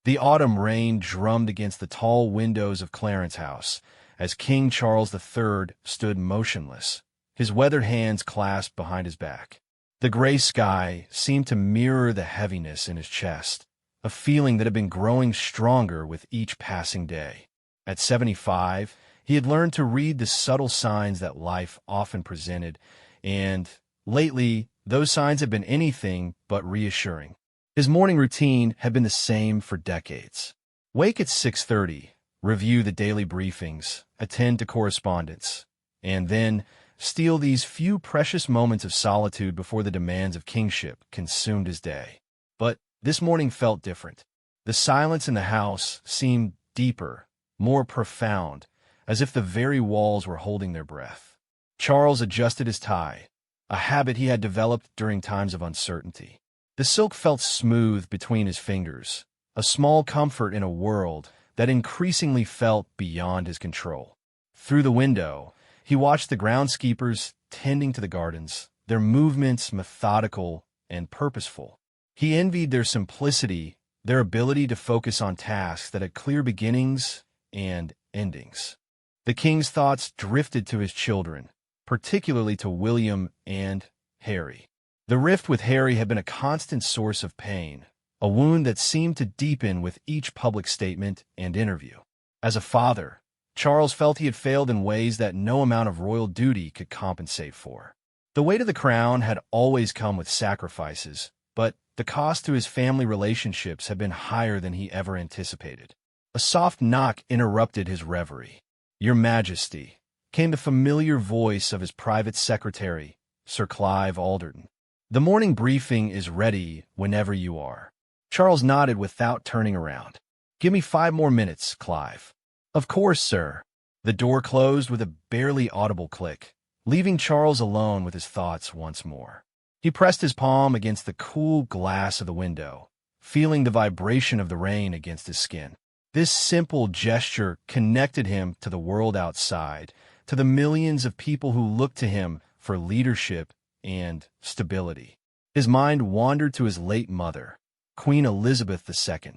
The autumn rain drummed against the tall windows of Clarence House as King Charles III stood motionless, his weathered hands clasped behind his back. The gray sky seemed to mirror the heaviness in his chest, a feeling that had been growing stronger with each passing day. At 75, he had learned to read the subtle signs that life often presented, and lately, those signs had been anything but reassuring. His morning routine had been the same for decades. Wake at 6:30, review the daily briefings, attend to correspondence, and then steal these few precious moments of solitude before the demands of kingship consumed his day. But this morning felt different. The silence in the house seemed deeper, more profound, as if the very walls were holding their breath. Charles adjusted his tie, a habit he had developed during times of uncertainty. The silk felt smooth between his fingers, a small comfort in a world that increasingly felt beyond his control. Through the window, he watched the groundskeepers tending to the gardens, their movements methodical and purposeful. He envied their simplicity, their ability to focus on tasks that had clear beginnings and endings. The king's thoughts drifted to his children, particularly to William and Harry. The rift with Harry had been a constant source of pain, a wound that seemed to deepen with each public statement and interview. As a father, Charles felt he had failed in ways that no amount of royal duty could compensate for. The weight of the crown had always come with sacrifices, but the cost to his family relationships had been higher than he ever anticipated. A soft knock interrupted his reverie. "Your Majesty," came the familiar voice of his private secretary, Sir Clive Alderton. "The morning briefing is ready whenever you are." Charles nodded without turning around. "Give me 5 more minutes, Clive." "Of course, sir." The door closed with a barely audible click, leaving Charles alone with his thoughts once more. He pressed his palm against the cool glass of the window, feeling the vibration of the rain against his skin. This simple gesture connected him to the world outside, to the millions of people who looked to him for leadership and stability. His mind wandered to his late mother, Queen Elizabeth II.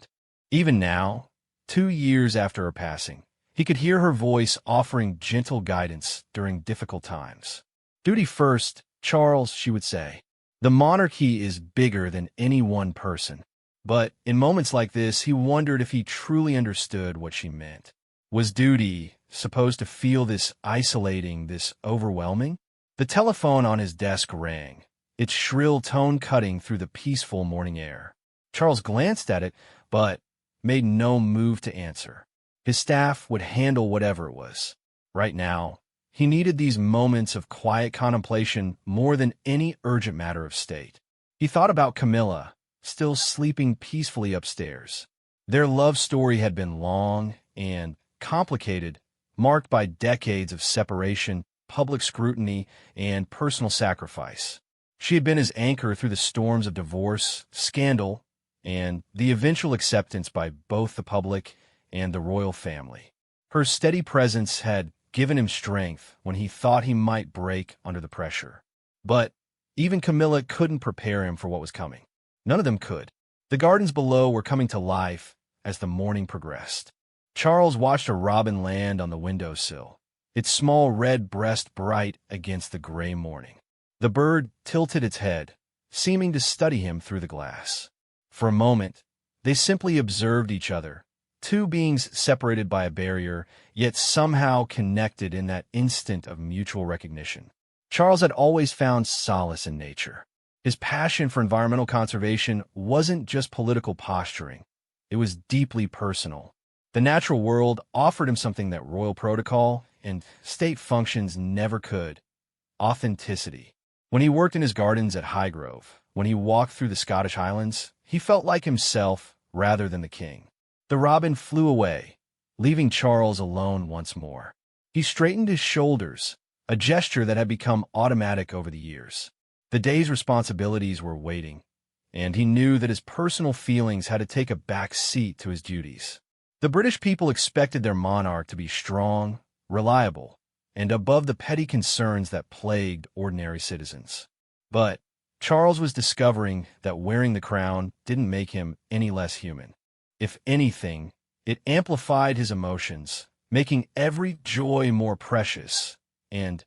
Even now, 2 years after her passing, he could hear her voice offering gentle guidance during difficult times. "Duty first, Charles," she would say. "The monarchy is bigger than any one person." But in moments like this, he wondered if he truly understood what she meant. Was duty supposed to feel this isolating, this overwhelming? The telephone on his desk rang, its shrill tone cutting through the peaceful morning air. Charles glanced at it, but made no move to answer. His staff would handle whatever it was. Right now, he needed these moments of quiet contemplation more than any urgent matter of state. He thought about Camilla, still sleeping peacefully upstairs. Their love story had been long and complicated, marked by decades of separation, public scrutiny, and personal sacrifice. She had been his anchor through the storms of divorce, scandal, and the eventual acceptance by both the public and the royal family. Her steady presence had given him strength when he thought he might break under the pressure. But even Camilla couldn't prepare him for what was coming. None of them could. The gardens below were coming to life as the morning progressed. Charles watched a robin land on the windowsill, its small red breast bright against the gray morning. The bird tilted its head, seeming to study him through the glass. For a moment, they simply observed each other, two beings separated by a barrier, yet somehow connected in that instant of mutual recognition. Charles had always found solace in nature. His passion for environmental conservation wasn't just political posturing. It was deeply personal. The natural world offered him something that royal protocol and state functions never could: authenticity. When he worked in his gardens at Highgrove, when he walked through the Scottish Highlands, he felt like himself rather than the king. The robin flew away, leaving Charles alone once more. He straightened his shoulders, a gesture that had become automatic over the years. The day's responsibilities were waiting, and he knew that his personal feelings had to take a back seat to his duties. The British people expected their monarch to be strong, reliable, and above the petty concerns that plagued ordinary citizens. But Charles was discovering that wearing the crown didn't make him any less human. If anything, it amplified his emotions, making every joy more precious and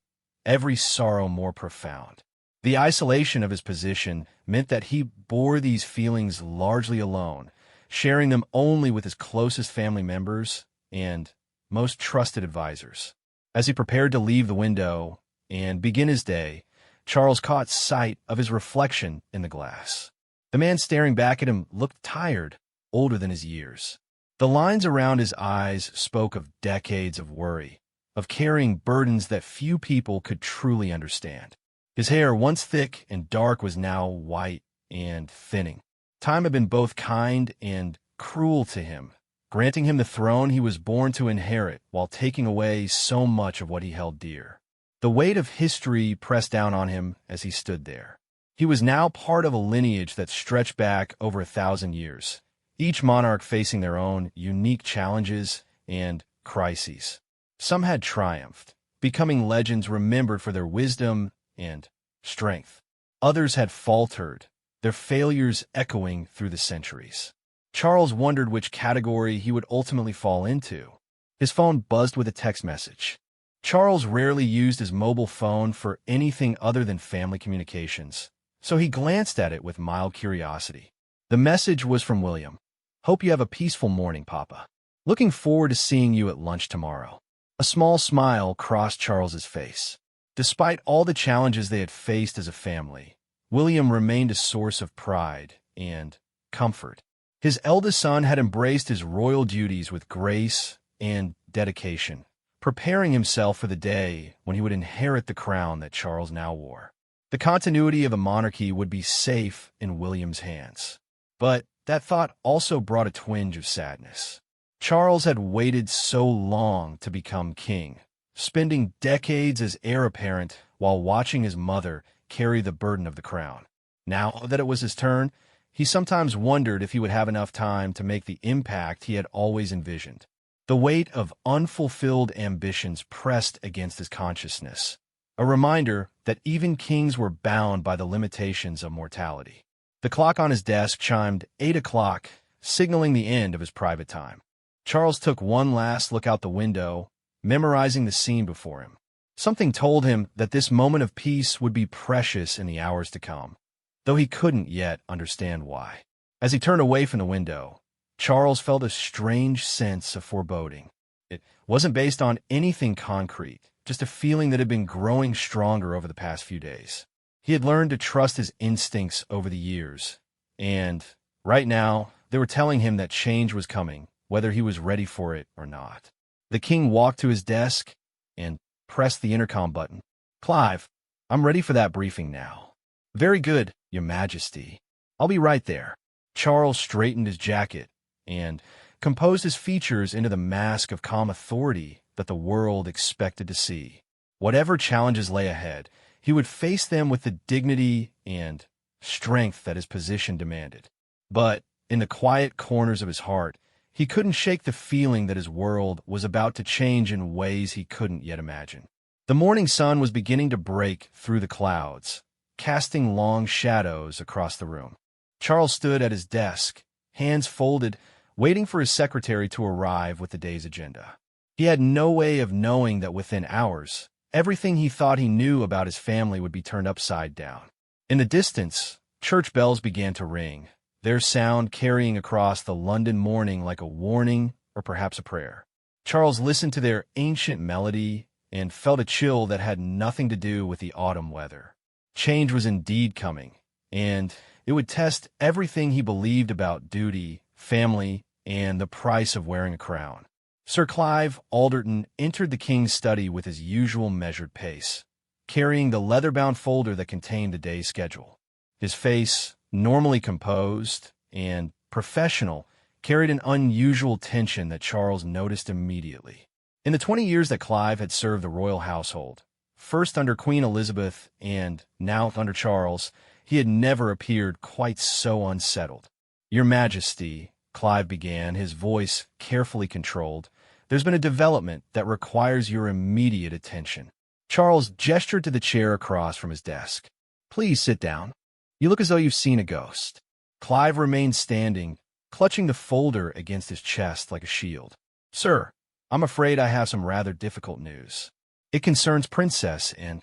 every sorrow more profound. The isolation of his position meant that he bore these feelings largely alone, sharing them only with his closest family members and most trusted advisors. As he prepared to leave the window and begin his day, Charles caught sight of his reflection in the glass. The man staring back at him looked tired, older than his years. The lines around his eyes spoke of decades of worry, of carrying burdens that few people could truly understand. His hair, once thick and dark, was now white and thinning. Time had been both kind and cruel to him, granting him the throne he was born to inherit while taking away so much of what he held dear. The weight of history pressed down on him as he stood there. He was now part of a lineage that stretched back over 1,000 years, each monarch facing their own unique challenges and crises. Some had triumphed, becoming legends remembered for their wisdom and strength. Others had faltered, their failures echoing through the centuries. Charles wondered which category he would ultimately fall into. His phone buzzed with a text message. Charles rarely used his mobile phone for anything other than family communications, so he glanced at it with mild curiosity. The message was from William. "Hope you have a peaceful morning, Papa. Looking forward to seeing you at lunch tomorrow." A small smile crossed Charles's face. Despite all the challenges they had faced as a family, William remained a source of pride and comfort. His eldest son had embraced his royal duties with grace and dedication, preparing himself for the day when he would inherit the crown that Charles now wore. The continuity of a monarchy would be safe in William's hands. But that thought also brought a twinge of sadness. Charles had waited so long to become king, spending decades as heir apparent while watching his mother carry the burden of the crown. Now that it was his turn, he sometimes wondered if he would have enough time to make the impact he had always envisioned. The weight of unfulfilled ambitions pressed against his consciousness, a reminder that even kings were bound by the limitations of mortality. The clock on his desk chimed 8 o'clock, signaling the end of his private time. Charles took one last look out the window, memorizing the scene before him. Something told him that this moment of peace would be precious in the hours to come, though he couldn't yet understand why. As he turned away from the window, Charles felt a strange sense of foreboding. It wasn't based on anything concrete, just a feeling that had been growing stronger over the past few days. He had learned to trust his instincts over the years, and right now, they were telling him that change was coming, whether he was ready for it or not. The king walked to his desk and pressed the intercom button. "Clive, I'm ready for that briefing now." "Very good, Your Majesty. I'll be right there." Charles straightened his jacket and composed his features into the mask of calm authority that the world expected to see. Whatever challenges lay ahead, he would face them with the dignity and strength that his position demanded. But in the quiet corners of his heart, he couldn't shake the feeling that his world was about to change in ways he couldn't yet imagine. The morning sun was beginning to break through the clouds, casting long shadows across the room. Charles stood at his desk, hands folded, waiting for his secretary to arrive with the day's agenda. He had no way of knowing that within hours, everything he thought he knew about his family would be turned upside down. In the distance, church bells began to ring, their sound carrying across the London morning like a warning or perhaps a prayer. Charles listened to their ancient melody and felt a chill that had nothing to do with the autumn weather. Change was indeed coming, and it would test everything he believed about duty, family, and the price of wearing a crown. Sir Clive Alderton entered the king's study with his usual measured pace, carrying the leather-bound folder that contained the day's schedule. His face, normally composed and professional, carried an unusual tension that Charles noticed immediately. In the 20 years that Clive had served the royal household, first under Queen Elizabeth and now under Charles, he had never appeared quite so unsettled. "Your Majesty," Clive began, his voice carefully controlled, "there's been a development that requires your immediate attention." Charles gestured to the chair across from his desk. "Please sit down. You look as though you've seen a ghost." Clive remained standing, clutching the folder against his chest like a shield. "Sir, I'm afraid I have some rather difficult news. It concerns Princess and—"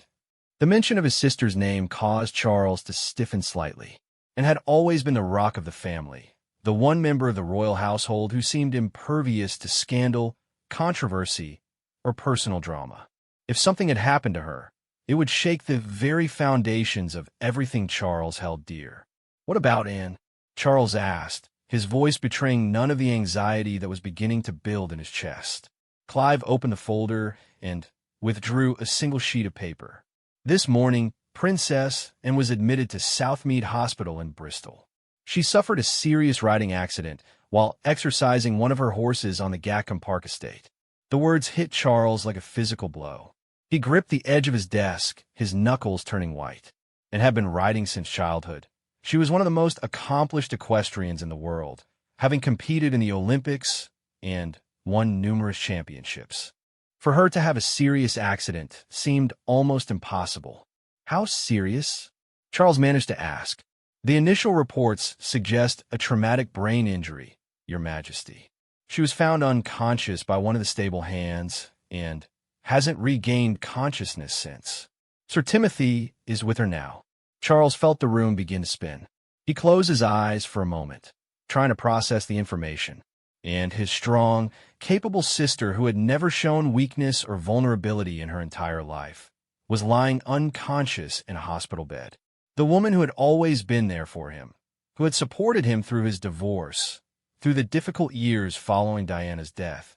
The mention of his sister's name caused Charles to stiffen slightly, and had always been the rock of the family, the one member of the royal household who seemed impervious to scandal, controversy, or personal drama. If something had happened to her, it would shake the very foundations of everything Charles held dear. "What about Anne?" Charles asked, his voice betraying none of the anxiety that was beginning to build in his chest. Clive opened the folder and withdrew a single sheet of paper. "This morning, Princess Anne was admitted to Southmead Hospital in Bristol. She suffered a serious riding accident while exercising one of her horses on the Gackham Park estate." The words hit Charles like a physical blow. He gripped the edge of his desk, his knuckles turning white, and had been riding since childhood. She was one of the most accomplished equestrians in the world, having competed in the Olympics and won numerous championships. For her to have a serious accident seemed almost impossible. "How serious?" Charles managed to ask. "The initial reports suggest a traumatic brain injury, Your Majesty. She was found unconscious by one of the stable hands and hasn't regained consciousness since. Sir Timothy is with her now." Charles felt the room begin to spin. He closed his eyes for a moment, trying to process the information. And his strong, capable sister, who had never shown weakness or vulnerability in her entire life, was lying unconscious in a hospital bed. The woman who had always been there for him, who had supported him through his divorce, through the difficult years following Diana's death,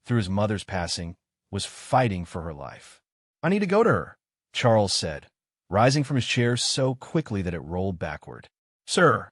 through his mother's passing, was fighting for her life. "I need to go to her," Charles said, rising from his chair so quickly that it rolled backward. "Sir,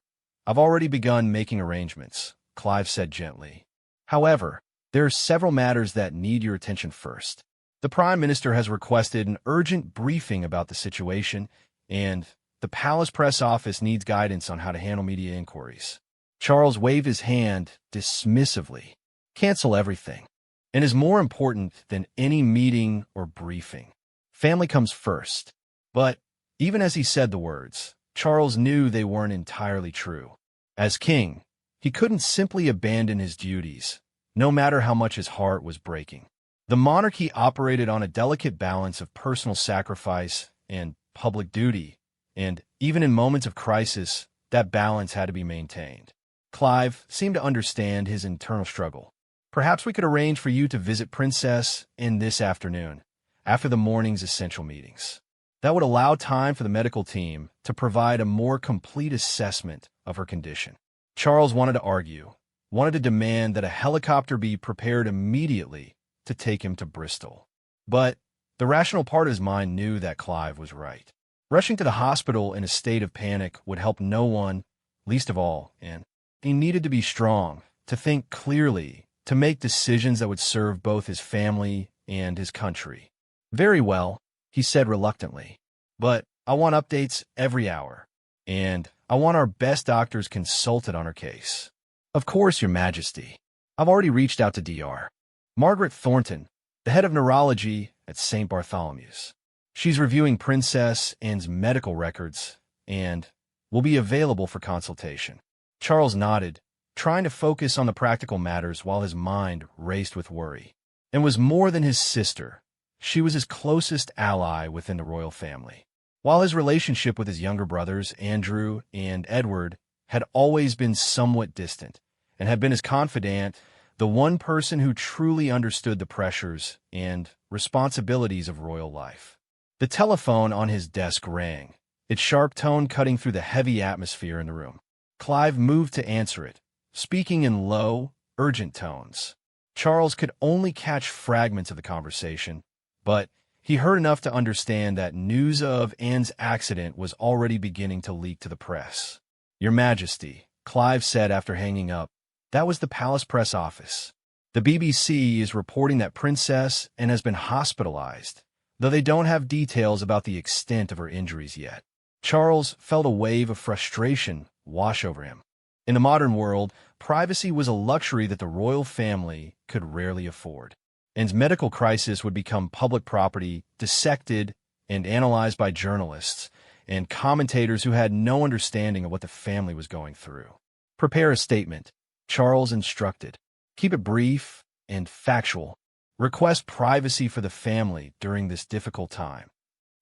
I've already begun making arrangements," Clive said gently. "However, there are several matters that need your attention first. The Prime Minister has requested an urgent briefing about the situation, and the Palace Press Office needs guidance on how to handle media inquiries." Charles waved his hand dismissively. "Cancel everything. And is more important than any meeting or briefing. Family comes first." But even as he said the words, Charles knew they weren't entirely true. As king, he couldn't simply abandon his duties, no matter how much his heart was breaking. The monarchy operated on a delicate balance of personal sacrifice and public duty, and even in moments of crisis, that balance had to be maintained. Clive seemed to understand his internal struggle. "Perhaps we could arrange for you to visit Princess Anne this afternoon, after the morning's essential meetings. That would allow time for the medical team to provide a more complete assessment of her condition." Charles wanted to argue, wanted to demand that a helicopter be prepared immediately to take him to Bristol. But the rational part of his mind knew that Clive was right. Rushing to the hospital in a state of panic would help no one, least of all Anne. He needed to be strong, to think clearly, to make decisions that would serve both his family and his country. "Very well," he said reluctantly, "but I want updates every hour, and I want our best doctors consulted on her case." "Of course, Your Majesty. I've already reached out to Dr. Margaret Thornton, the head of neurology at St. Bartholomew's. She's reviewing Princess Anne's medical records and will be available for consultation." Charles nodded, trying to focus on the practical matters while his mind raced with worry. And was more than his sister. She was his closest ally within the royal family. While his relationship with his younger brothers, Andrew and Edward, had always been somewhat distant, and had been his confidant, the one person who truly understood the pressures and responsibilities of royal life. The telephone on his desk rang, its sharp tone cutting through the heavy atmosphere in the room. Clive moved to answer it, speaking in low, urgent tones. Charles could only catch fragments of the conversation, but he heard enough to understand that news of Anne's accident was already beginning to leak to the press. "Your Majesty," Clive said after hanging up, "that was the Palace Press Office. The BBC is reporting that Princess Anne has been hospitalized, though they don't have details about the extent of her injuries yet." Charles felt a wave of frustration wash over him. In the modern world, privacy was a luxury that the royal family could rarely afford. Anne's medical crisis would become public property, dissected and analyzed by journalists and commentators who had no understanding of what the family was going through. "Prepare a statement," Charles instructed. Keep it brief and factual. Request privacy for the family during this difficult time.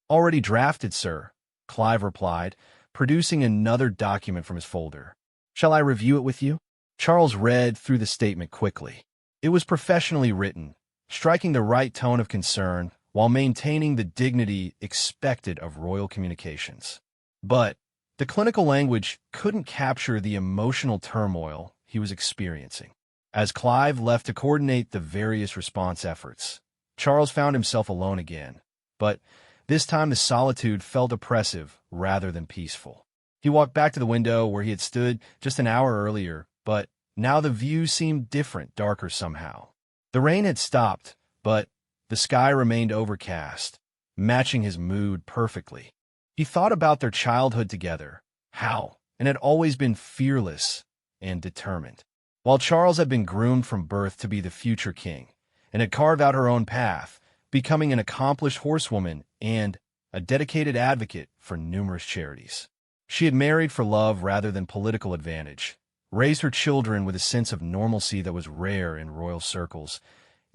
Already drafted, sir, Clive replied, producing another document from his folder. Shall I review it with you? Charles read through the statement quickly. It was professionally written, striking the right tone of concern while maintaining the dignity expected of royal communications. But the clinical language couldn't capture the emotional turmoil he was experiencing. As Clive left to coordinate the various response efforts, Charles found himself alone again, but this time the solitude felt oppressive rather than peaceful. He walked back to the window where he had stood just an hour earlier, but now the view seemed different, darker somehow. The rain had stopped, but the sky remained overcast, matching his mood perfectly. He thought about their childhood together, how, and had always been fearless and determined. While Charles had been groomed from birth to be the future king, and had carved out her own path, becoming an accomplished horsewoman and a dedicated advocate for numerous charities. She had married for love rather than political advantage, raised her children with a sense of normalcy that was rare in royal circles,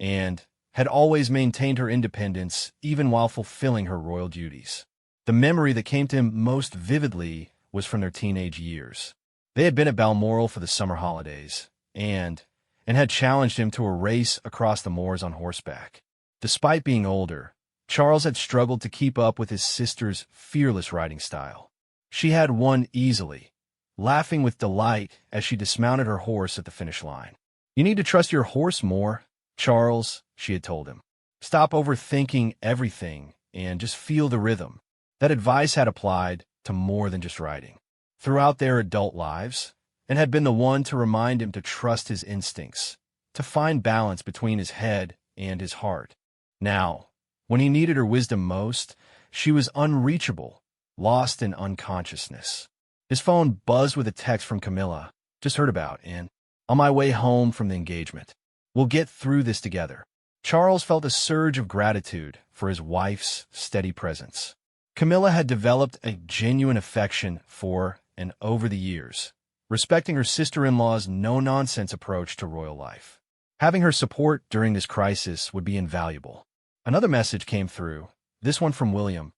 and had always maintained her independence even while fulfilling her royal duties. The memory that came to him most vividly was from their teenage years. They had been at Balmoral for the summer holidays, and had challenged him to a race across the moors on horseback. Despite being older, Charles had struggled to keep up with his sister's fearless riding style. She had won easily, laughing with delight as she dismounted her horse at the finish line. "You need to trust your horse more, Charles," she had told him. "Stop overthinking everything and just feel the rhythm." That advice had applied to more than just riding. Throughout their adult lives, and had been the one to remind him to trust his instincts, to find balance between his head and his heart. Now, when he needed her wisdom most, she was unreachable, lost in unconsciousness. His phone buzzed with a text from Camilla. "Just heard about, and on my way home from the engagement. We'll get through this together." Charles felt a surge of gratitude for his wife's steady presence. Camilla had developed a genuine affection for and over the years, respecting her sister-in-law's no-nonsense approach to royal life. Having her support during this crisis would be invaluable. Another message came through, this one from William.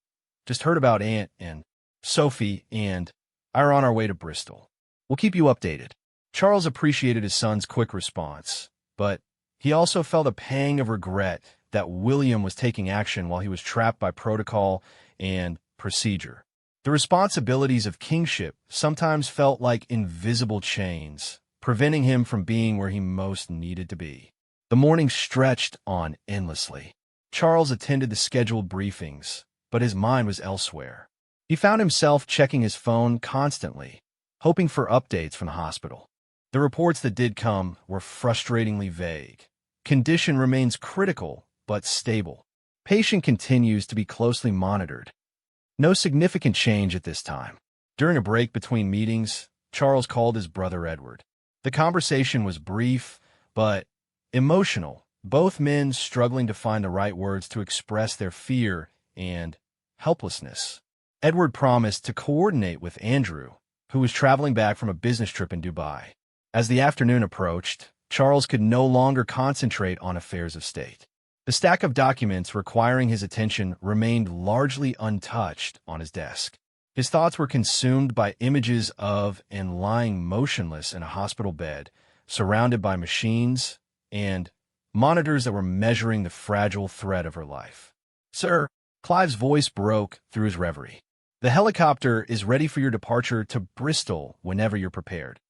"Just heard about Aunt and Sophie, and are on our way to Bristol. We'll keep you updated." Charles appreciated his son's quick response, but he also felt a pang of regret that William was taking action while he was trapped by protocol and procedure. The responsibilities of kingship sometimes felt like invisible chains, preventing him from being where he most needed to be. The morning stretched on endlessly. Charles attended the scheduled briefings, but his mind was elsewhere. He found himself checking his phone constantly, hoping for updates from the hospital. The reports that did come were frustratingly vague. Condition remains critical, but stable. Patient continues to be closely monitored. No significant change at this time. During a break between meetings, Charles called his brother Edward. The conversation was brief, but emotional, both men struggling to find the right words to express their fear and helplessness. Edward promised to coordinate with Andrew, who was traveling back from a business trip in Dubai. As the afternoon approached, Charles could no longer concentrate on affairs of state. The stack of documents requiring his attention remained largely untouched on his desk. His thoughts were consumed by images of and lying motionless in a hospital bed, surrounded by machines and monitors that were measuring the fragile thread of her life. "Sir," Clive's voice broke through his reverie. "The helicopter is ready for your departure to Bristol whenever you're prepared."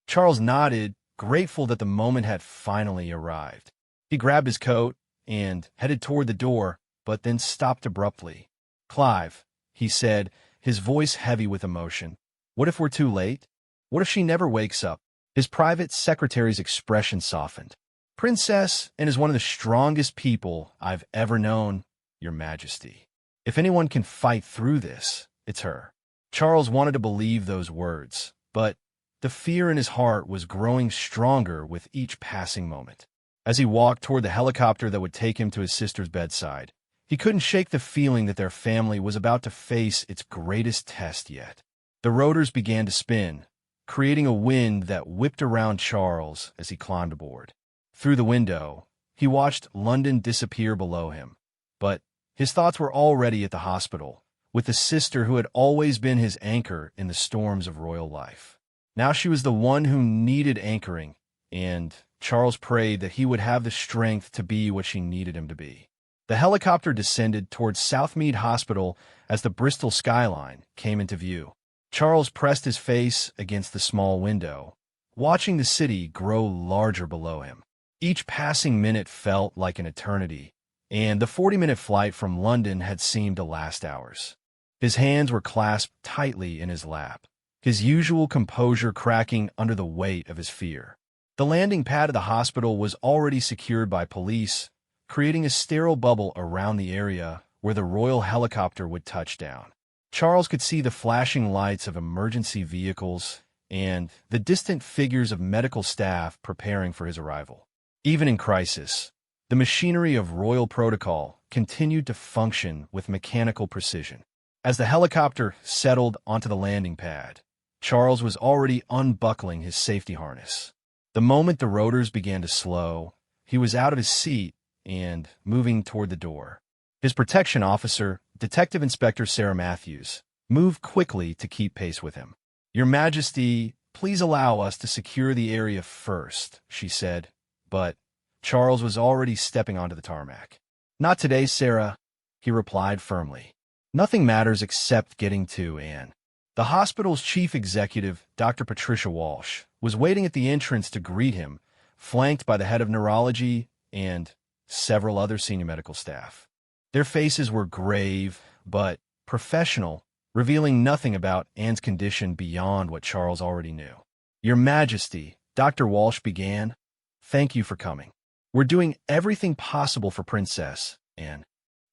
Charles nodded, grateful that the moment had finally arrived. He grabbed his coat and headed toward the door, but then stopped abruptly. "Clive," he said, his voice heavy with emotion, "what if we're too late? What if she never wakes up?" His private secretary's expression softened. "Princess, and is one of the strongest people I've ever known, Your Majesty. If anyone can fight through this, it's her." Charles wanted to believe those words, but the fear in his heart was growing stronger with each passing moment. As he walked toward the helicopter that would take him to his sister's bedside, he couldn't shake the feeling that their family was about to face its greatest test yet. The rotors began to spin, creating a wind that whipped around Charles as he climbed aboard. Through the window, he watched London disappear below him, but his thoughts were already at the hospital, with the sister who had always been his anchor in the storms of royal life. Now she was the one who needed anchoring, and Charles prayed that he would have the strength to be what she needed him to be. The helicopter descended towards Southmead Hospital as the Bristol skyline came into view. Charles pressed his face against the small window, watching the city grow larger below him. Each passing minute felt like an eternity, and the 40-minute flight from London had seemed to last hours. His hands were clasped tightly in his lap, his usual composure cracking under the weight of his fear. The landing pad of the hospital was already secured by police, creating a sterile bubble around the area where the royal helicopter would touch down. Charles could see the flashing lights of emergency vehicles and the distant figures of medical staff preparing for his arrival. Even in crisis, the machinery of royal protocol continued to function with mechanical precision. As the helicopter settled onto the landing pad, Charles was already unbuckling his safety harness. The moment the rotors began to slow, he was out of his seat and moving toward the door. His protection officer, Detective Inspector Sarah Matthews, moved quickly to keep pace with him. "Your Majesty, please allow us to secure the area first," she said, but Charles was already stepping onto the tarmac. "Not today, Sarah," he replied firmly. "Nothing matters except getting to Anne." The hospital's chief executive, Dr. Patricia Walsh, was waiting at the entrance to greet him, flanked by the head of neurology and several other senior medical staff. Their faces were grave, but professional, revealing nothing about Anne's condition beyond what Charles already knew. "Your Majesty," Dr. Walsh began, "thank you for coming. We're doing everything possible for Princess Anne."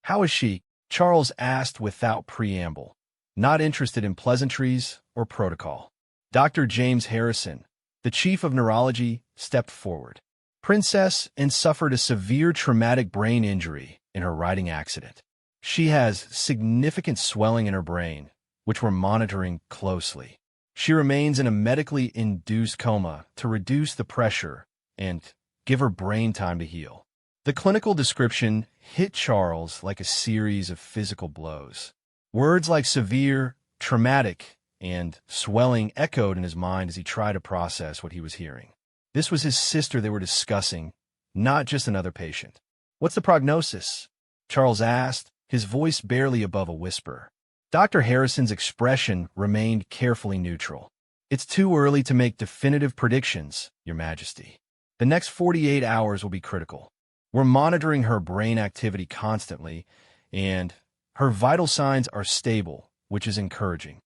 "How is she?" Charles asked without preamble, not interested in pleasantries or protocol. Dr. James Harrison, the chief of neurology, stepped forward. "Princess Anne suffered a severe traumatic brain injury in her riding accident. She has significant swelling in her brain, which we're monitoring closely. She remains in a medically induced coma to reduce the pressure and give her brain time to heal." The clinical description hit Charles like a series of physical blows. Words like severe, traumatic, and swelling echoed in his mind as he tried to process what he was hearing. This was his sister they were discussing, not just another patient. "What's the prognosis?" Charles asked, his voice barely above a whisper. Dr. Harrison's expression remained carefully neutral. "It's too early to make definitive predictions, Your Majesty. The next 48 hours will be critical. We're monitoring her brain activity constantly, and her vital signs are stable, which is encouraging."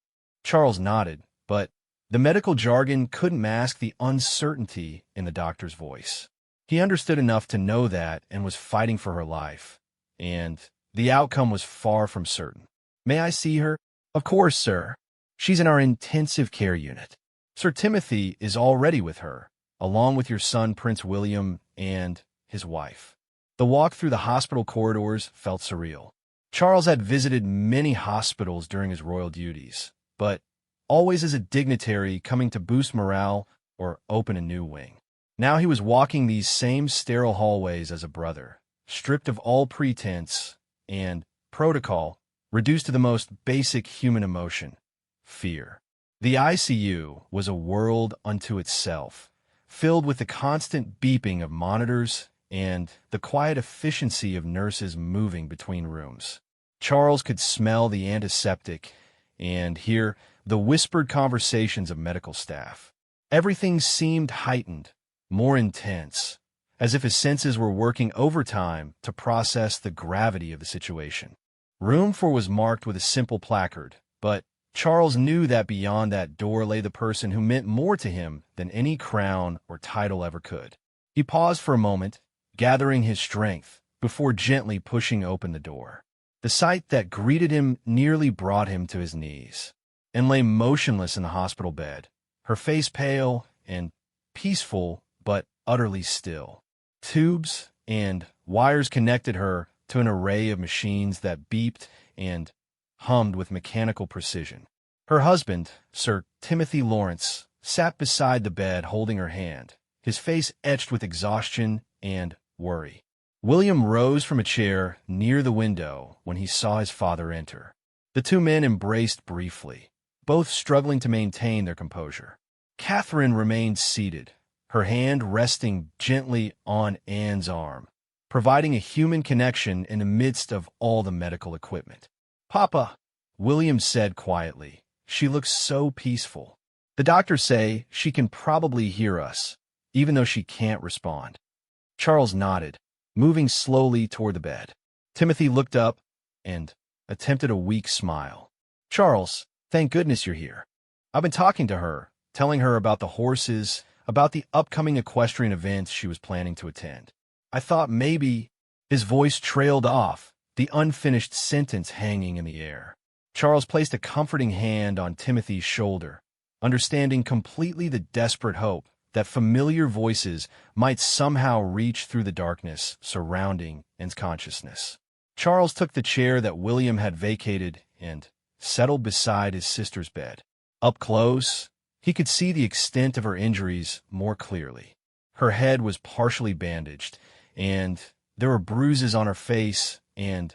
Charles nodded, but the medical jargon couldn't mask the uncertainty in the doctor's voice. He understood enough to know that and was fighting for her life, and the outcome was far from certain. "May I see her?" "Of course, sir. She's in our intensive care unit. Sir Timothy is already with her, along with your son Prince William and his wife." The walk through the hospital corridors felt surreal. Charles had visited many hospitals during his royal duties, but always as a dignitary coming to boost morale or open a new wing. Now he was walking these same sterile hallways as a brother, stripped of all pretense and protocol, reduced to the most basic human emotion, fear. The ICU was a world unto itself, filled with the constant beeping of monitors and the quiet efficiency of nurses moving between rooms. Charles could smell the antiseptic and hear the whispered conversations of medical staff. Everything seemed heightened, more intense, as if his senses were working overtime to process the gravity of the situation. Room 4 was marked with a simple placard, but Charles knew that beyond that door lay the person who meant more to him than any crown or title ever could. He paused for a moment, gathering his strength, before gently pushing open the door. The sight that greeted him nearly brought him to his knees. Anne lay motionless in the hospital bed, her face pale and peaceful but utterly still. Tubes and wires connected her to an array of machines that beeped and hummed with mechanical precision. Her husband, Sir Timothy Lawrence, sat beside the bed holding her hand, his face etched with exhaustion and worry. William rose from a chair near the window when he saw his father enter. The two men embraced briefly, both struggling to maintain their composure. Catherine remained seated, her hand resting gently on Anne's arm, providing a human connection in the midst of all the medical equipment. "Papa," William said quietly. "She looks so peaceful. The doctors say she can probably hear us, even though she can't respond." Charles nodded, moving slowly toward the bed. Timothy looked up and attempted a weak smile. "Charles, thank goodness you're here. I've been talking to her, telling her about the horses, about the upcoming equestrian events she was planning to attend. I thought maybe—" His voice trailed off, the unfinished sentence hanging in the air. Charles placed a comforting hand on Timothy's shoulder, understanding completely the desperate hope that familiar voices might somehow reach through the darkness surrounding Anne's consciousness. Charles took the chair that William had vacated and settled beside his sister's bed. Up close, he could see the extent of her injuries more clearly. Her head was partially bandaged, and there were bruises on her face and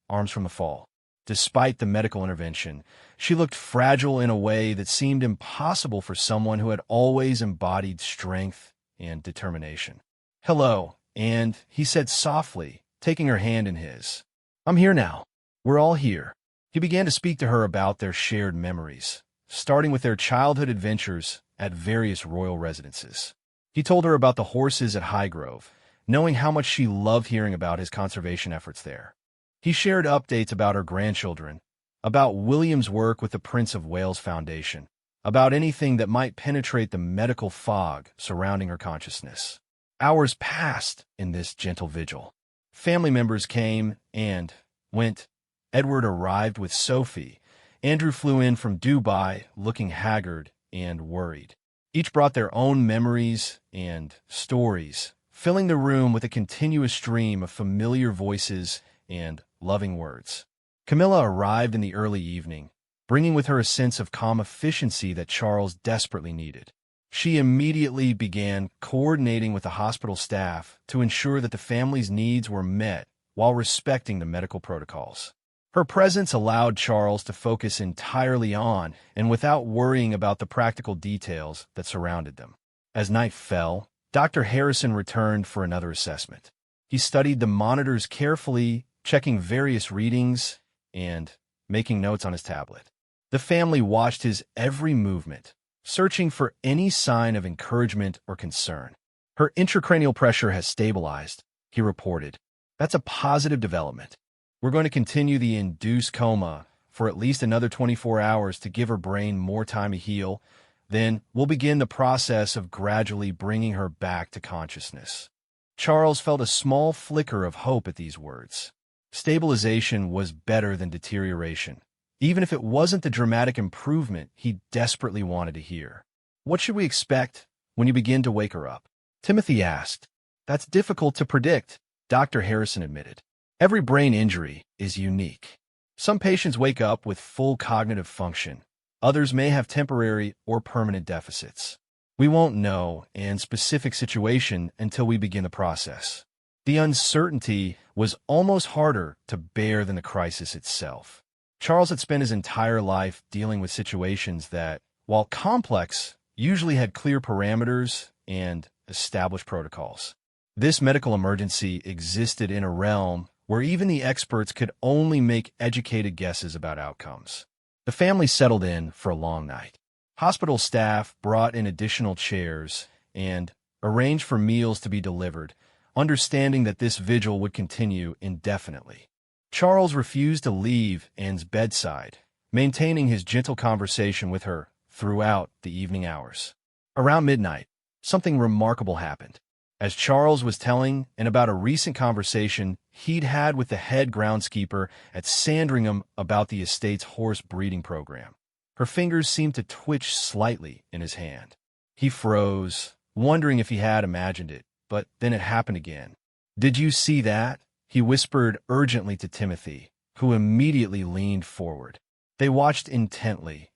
arms from the fall. Despite the medical intervention, she looked fragile in a way that seemed impossible for someone who had always embodied strength and determination. "Hello," and he said softly, taking her hand in his. "I'm here now. We're all here." He began to speak to her about their shared memories, starting with their childhood adventures at various royal residences. He told her about the horses at Highgrove, knowing how much she loved hearing about his conservation efforts there. He shared updates about her grandchildren, about William's work with the Prince of Wales Foundation, about anything that might penetrate the medical fog surrounding her consciousness. Hours passed in this gentle vigil. Family members came and went. Edward arrived with Sophie. Andrew flew in from Dubai looking haggard and worried. Each brought their own memories and stories, filling the room with a continuous stream of familiar voices and loving words. Camilla arrived in the early evening, bringing with her a sense of calm efficiency that Charles desperately needed. She immediately began coordinating with the hospital staff to ensure that the family's needs were met while respecting the medical protocols. Her presence allowed Charles to focus entirely on and without worrying about the practical details that surrounded them. As night fell, Dr. Harrison returned for another assessment. He studied the monitors carefully, checking various readings and making notes on his tablet. The family watched his every movement, searching for any sign of encouragement or concern. "Her intracranial pressure has stabilized," he reported. "That's a positive development. We're going to continue the induced coma for at least another 24 hours to give her brain more time to heal. Then we'll begin the process of gradually bringing her back to consciousness." Charles felt a small flicker of hope at these words. Stabilization was better than deterioration, even if it wasn't the dramatic improvement he desperately wanted to hear. "What should we expect when you begin to wake her up?" Timothy asked. "That's difficult to predict," Dr. Harrison admitted. "Every brain injury is unique. Some patients wake up with full cognitive function. Others may have temporary or permanent deficits. We won't know Anne's specific situation until we begin the process." The uncertainty was almost harder to bear than the crisis itself. Charles had spent his entire life dealing with situations that, while complex, usually had clear parameters and established protocols. This medical emergency existed in a realm where even the experts could only make educated guesses about outcomes. The family settled in for a long night. Hospital staff brought in additional chairs and arranged for meals to be delivered, understanding that this vigil would continue indefinitely. Charles refused to leave Anne's bedside, maintaining his gentle conversation with her throughout the evening hours. Around midnight, something remarkable happened. As Charles was telling and about a recent conversation he'd had with the head groundskeeper at Sandringham about the estate's horse breeding program, her fingers seemed to twitch slightly in his hand. He froze, wondering if he had imagined it, but then it happened again. "Did you see that?" he whispered urgently to Timothy, who immediately leaned forward. They watched intently,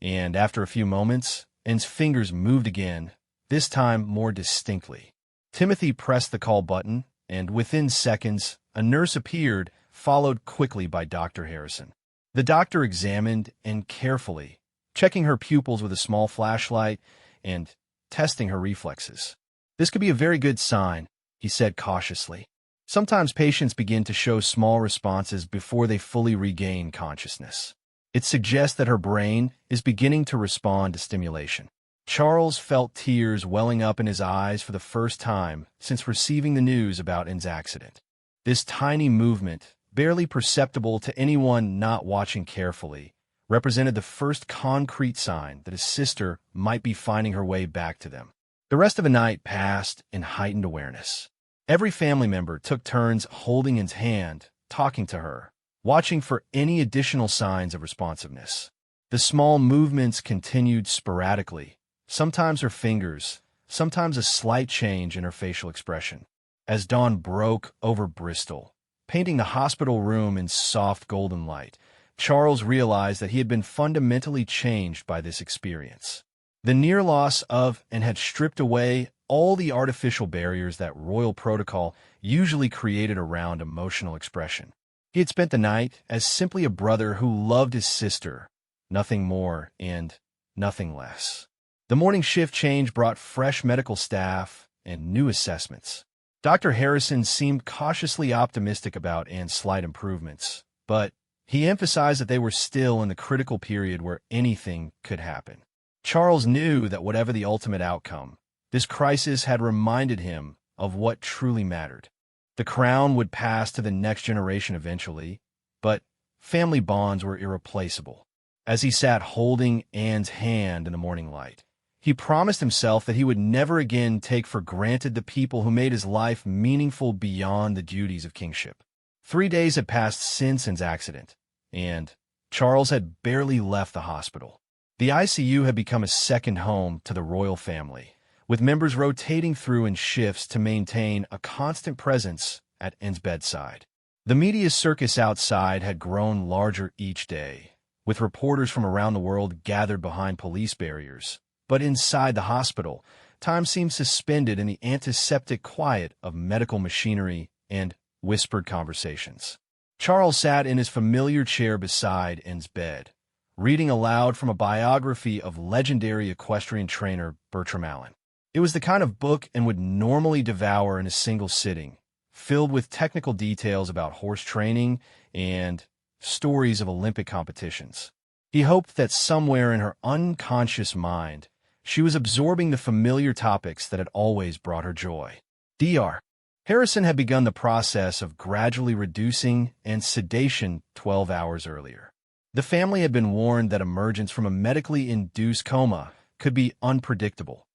and after a few moments, Ann's fingers moved again, this time more distinctly. Timothy pressed the call button, and within seconds, a nurse appeared, followed quickly by Dr. Harrison. The doctor examined Ann carefully, checking her pupils with a small flashlight and testing her reflexes. "This could be a very good sign," he said cautiously. "Sometimes patients begin to show small responses before they fully regain consciousness. It suggests that her brain is beginning to respond to stimulation." Charles felt tears welling up in his eyes for the first time since receiving the news about Ann's accident. This tiny movement, barely perceptible to anyone not watching carefully, represented the first concrete sign that his sister might be finding her way back to them. The rest of the night passed in heightened awareness. Every family member took turns holding Ann's hand, talking to her, watching for any additional signs of responsiveness. The small movements continued sporadically, sometimes her fingers, sometimes a slight change in her facial expression. As dawn broke over Bristol, painting the hospital room in soft golden light, Charles realized that he had been fundamentally changed by this experience. The near loss of and had stripped away all the artificial barriers that royal protocol usually created around emotional expression. He had spent the night as simply a brother who loved his sister, nothing more and nothing less. The morning shift change brought fresh medical staff and new assessments. Dr. Harrison seemed cautiously optimistic about Ann's slight improvements, but he emphasized that they were still in the critical period where anything could happen. Charles knew that whatever the ultimate outcome, this crisis had reminded him of what truly mattered. The crown would pass to the next generation eventually, but family bonds were irreplaceable. As he sat holding Ann's hand in the morning light, he promised himself that he would never again take for granted the people who made his life meaningful beyond the duties of kingship. 3 days had passed since Ann's accident, and Charles had barely left the hospital. The ICU had become a second home to the royal family, with members rotating through in shifts to maintain a constant presence at Ann's bedside. The media circus outside had grown larger each day, with reporters from around the world gathered behind police barriers. But inside the hospital, time seemed suspended in the antiseptic quiet of medical machinery and whispered conversations. Charles sat in his familiar chair beside Ann's bed, reading aloud from a biography of legendary equestrian trainer Bertram Allen. It was the kind of book Ann would normally devour in a single sitting, filled with technical details about horse training and stories of Olympic competitions. He hoped that somewhere in her unconscious mind, she was absorbing the familiar topics that had always brought her joy. Dr. Harrison had begun the process of gradually reducing Ann's sedation 12 hours earlier. The family had been warned that emergence from a medically induced coma could be unpredictable.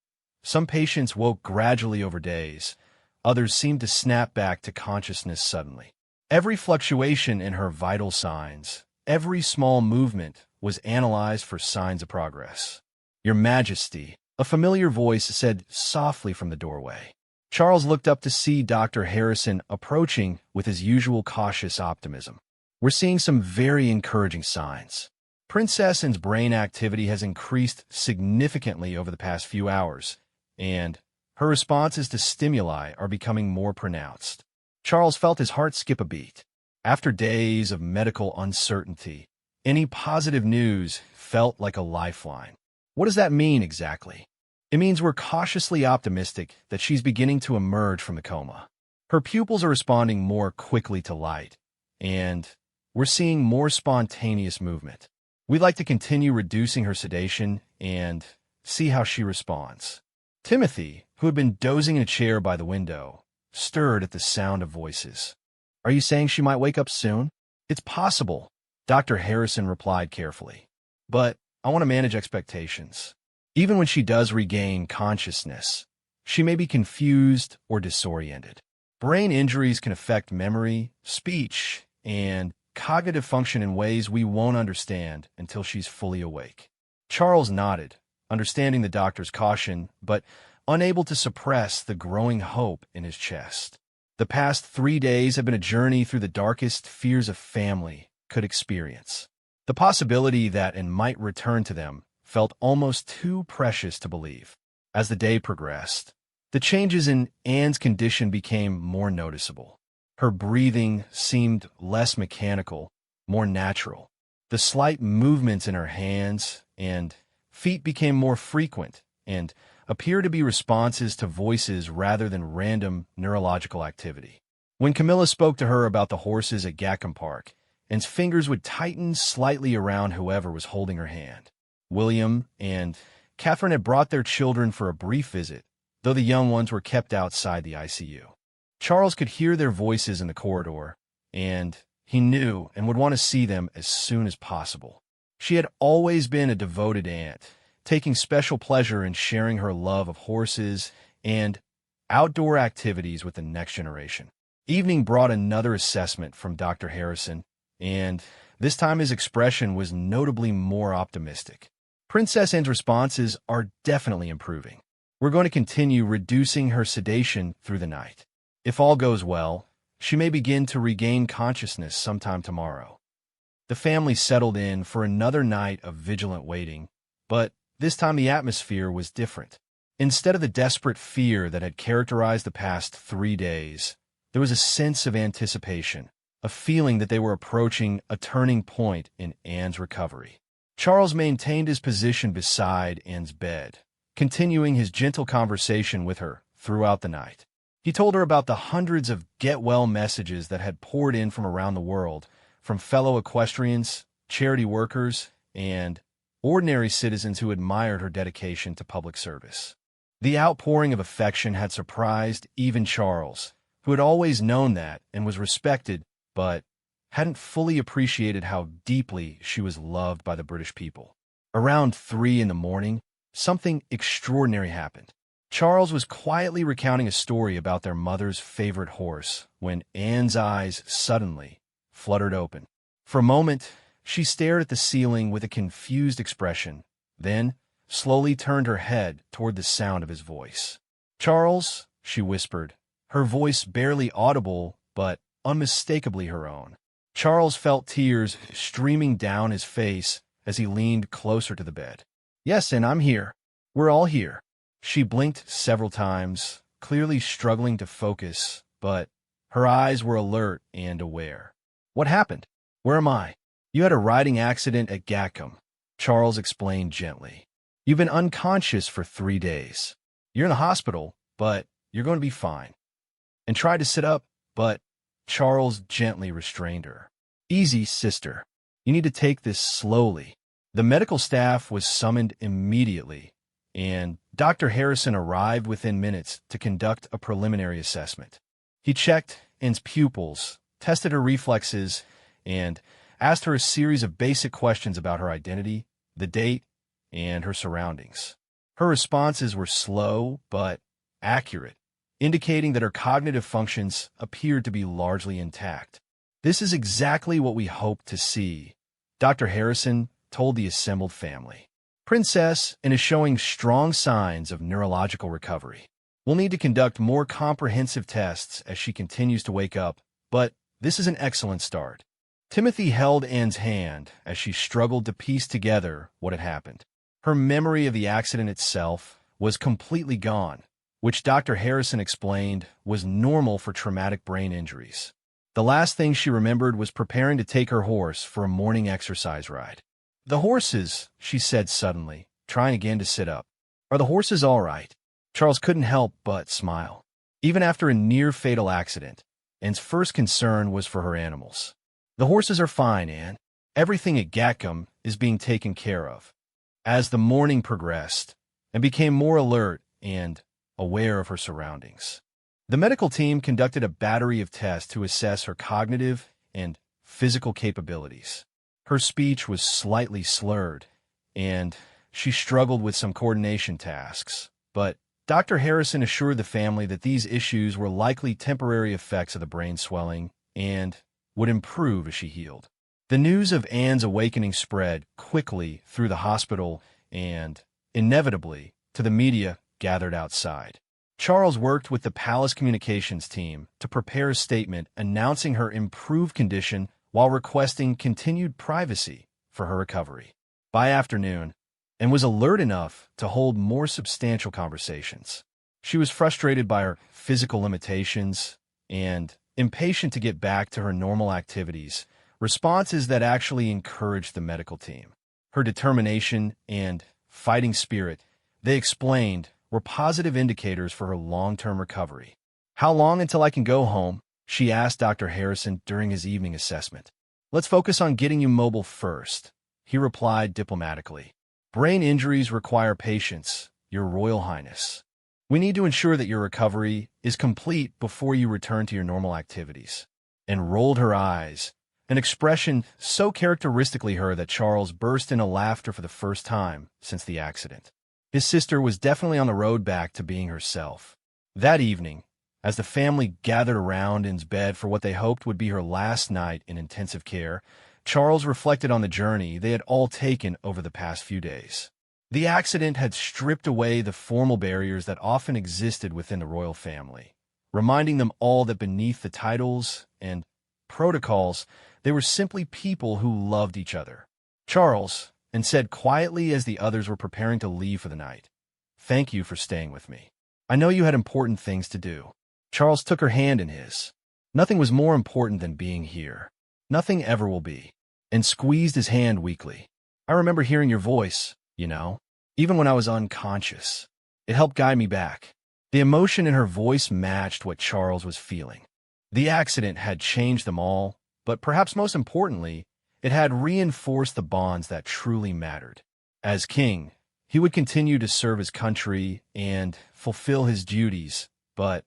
Some patients woke gradually over days. Others seemed to snap back to consciousness suddenly. Every fluctuation in her vital signs, every small movement, was analyzed for signs of progress. "Your Majesty," a familiar voice said softly from the doorway. Charles looked up to see Dr. Harrison approaching with his usual cautious optimism. "We're seeing some very encouraging signs. Princess Anne's brain activity has increased significantly over the past few hours, and her responses to stimuli are becoming more pronounced." Charles felt his heart skip a beat. After days of medical uncertainty, any positive news felt like a lifeline. What does that mean exactly? It means we're cautiously optimistic that she's beginning to emerge from the coma. Her pupils are responding more quickly to light, and we're seeing more spontaneous movement. We'd like to continue reducing her sedation and see how she responds. Timothy, who had been dozing in a chair by the window, stirred at the sound of voices. "Are you saying she might wake up soon?" "It's possible," Dr. Harrison replied carefully. "But I want to manage expectations. Even when she does regain consciousness, she may be confused or disoriented. Brain injuries can affect memory, speech, and cognitive function in ways we won't understand until she's fully awake." Charles nodded, understanding the doctor's caution, but unable to suppress the growing hope in his chest. The past 3 days have been a journey through the darkest fears a family could experience. The possibility that Anne might return to them felt almost too precious to believe. As the day progressed, the changes in Anne's condition became more noticeable. Her breathing seemed less mechanical, more natural. The slight movements in her hands and feet became more frequent and appeared to be responses to voices rather than random neurological activity. When Camilla spoke to her about the horses at Gatcombe Park, Anne's fingers would tighten slightly around whoever was holding her hand. William and Catherine had brought their children for a brief visit, though the young ones were kept outside the ICU. Charles could hear their voices in the corridor, and he knew and would want to see them as soon as possible. She had always been a devoted aunt, taking special pleasure in sharing her love of horses and outdoor activities with the next generation. Evening brought another assessment from Dr. Harrison, and this time his expression was notably more optimistic. Princess Anne's responses are definitely improving. We're going to continue reducing her sedation through the night. If all goes well, she may begin to regain consciousness sometime tomorrow. The family settled in for another night of vigilant waiting, but this time the atmosphere was different. Instead of the desperate fear that had characterized the past 3 days, there was a sense of anticipation, a feeling that they were approaching a turning point in Anne's recovery. Charles maintained his position beside Anne's bed, continuing his gentle conversation with her throughout the night. He told her about the hundreds of get-well messages that had poured in from around the world, from fellow equestrians, charity workers, and ordinary citizens who admired her dedication to public service. The outpouring of affection had surprised even Charles, who had always known that and was respected, but hadn't fully appreciated how deeply she was loved by the British people. Around 3 in the morning, something extraordinary happened. Charles was quietly recounting a story about their mother's favorite horse when Anne's eyes suddenly fluttered open. For a moment, she stared at the ceiling with a confused expression, then slowly turned her head toward the sound of his voice. "Charles," she whispered, her voice barely audible but unmistakably her own. Charles felt tears streaming down his face as he leaned closer to the bed. "Yes, and I'm here. We're all here." She blinked several times, clearly struggling to focus, but her eyes were alert and aware. "What happened? Where am I?" "You had a riding accident at Gatcombe," Charles explained gently. "You've been unconscious for 3 days. You're in the hospital, but you're going to be fine." And tried to sit up, but Charles gently restrained her. "Easy, sister. You need to take this slowly." The medical staff was summoned immediately, and Dr. Harrison arrived within minutes to conduct a preliminary assessment. He checked Anne's pupils, tested her reflexes, and asked her a series of basic questions about her identity, the date, and her surroundings. Her responses were slow but accurate, indicating that her cognitive functions appeared to be largely intact. "This is exactly what we hoped to see," Dr. Harrison told the assembled family. "Princess Anne is showing strong signs of neurological recovery. We'll need to conduct more comprehensive tests as she continues to wake up, but this is an excellent start." Timothy held Anne's hand as she struggled to piece together what had happened. Her memory of the accident itself was completely gone, which Dr. Harrison explained was normal for traumatic brain injuries. The last thing she remembered was preparing to take her horse for a morning exercise ride. "The horses," she said suddenly, trying again to sit up. "Are the horses all right?" Charles couldn't help but smile. Even after a near-fatal accident, Anne's first concern was for her animals. "The horses are fine, Anne. Everything at Gatcombe is being taken care of." As the morning progressed, Anne became more alert and aware of her surroundings. The medical team conducted a battery of tests to assess her cognitive and physical capabilities. Her speech was slightly slurred, and she struggled with some coordination tasks, but Dr. Harrison assured the family that these issues were likely temporary effects of the brain swelling and would improve as she healed. The news of Anne's awakening spread quickly through the hospital and, inevitably, to the media gathered outside. Charles worked with the palace communications team to prepare a statement announcing her improved condition while requesting continued privacy for her recovery. By afternoon, and was alert enough to hold more substantial conversations. She was frustrated by her physical limitations and impatient to get back to her normal activities, responses that actually encouraged the medical team. Her determination and fighting spirit, they explained, were positive indicators for her long-term recovery. "How long until I can go home?" she asked Dr. Harrison during his evening assessment. "Let's focus on getting you mobile first," he replied diplomatically. "Brain injuries require patience, Your Royal Highness. We need to ensure that your recovery is complete before you return to your normal activities." And rolled her eyes, an expression so characteristically her that Charles burst into laughter for the first time since the accident. His sister was definitely on the road back to being herself. That evening, as the family gathered around Anne's bed for what they hoped would be her last night in intensive care, Charles reflected on the journey they had all taken over the past few days. The accident had stripped away the formal barriers that often existed within the royal family, reminding them all that beneath the titles and protocols, they were simply people who loved each other. "Charles," and said quietly as the others were preparing to leave for the night, "thank you for staying with me. I know you had important things to do." Charles took her hand in his. "Nothing was more important than being here. Nothing ever will be," and squeezed his hand weakly. "I remember hearing your voice, even when I was unconscious. It helped guide me back." The emotion in her voice matched what Charles was feeling. The accident had changed them all, but perhaps most importantly, it had reinforced the bonds that truly mattered. As king, he would continue to serve his country and fulfill his duties, but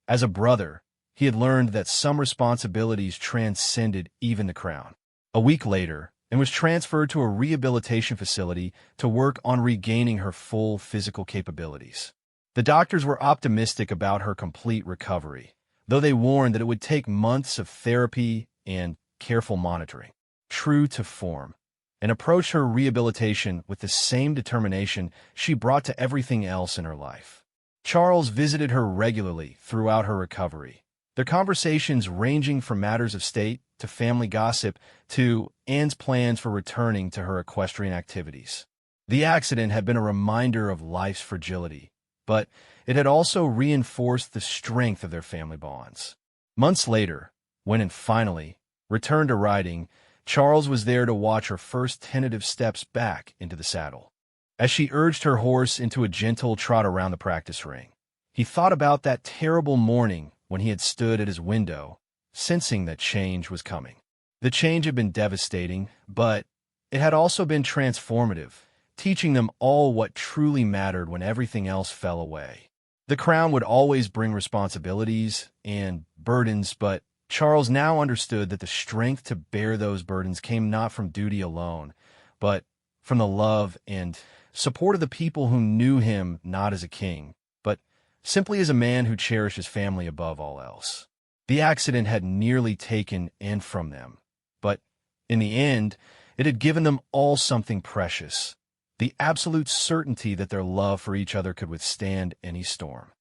as a brother, he had learned that some responsibilities transcended even the crown. A week later, Anne was transferred to a rehabilitation facility to work on regaining her full physical capabilities. The doctors were optimistic about her complete recovery, though they warned that it would take months of therapy and careful monitoring. True to form, Anne approached her rehabilitation with the same determination she brought to everything else in her life. Charles visited her regularly throughout her recovery, their conversations ranging from matters of state to family gossip to Anne's plans for returning to her equestrian activities. The accident had been a reminder of life's fragility, but it had also reinforced the strength of their family bonds. Months later, when Anne finally returned to riding, Charles was there to watch her first tentative steps back into the saddle. As she urged her horse into a gentle trot around the practice ring, he thought about that terrible morning when he had stood at his window, sensing that change was coming. The change had been devastating, but it had also been transformative, teaching them all what truly mattered when everything else fell away. The crown would always bring responsibilities and burdens, but Charles now understood that the strength to bear those burdens came not from duty alone, but from the love and support of the people who knew him not as a king, but simply as a man who cherished his family above all else. The accident had nearly taken Anne from them, but in the end, it had given them all something precious, the absolute certainty that their love for each other could withstand any storm.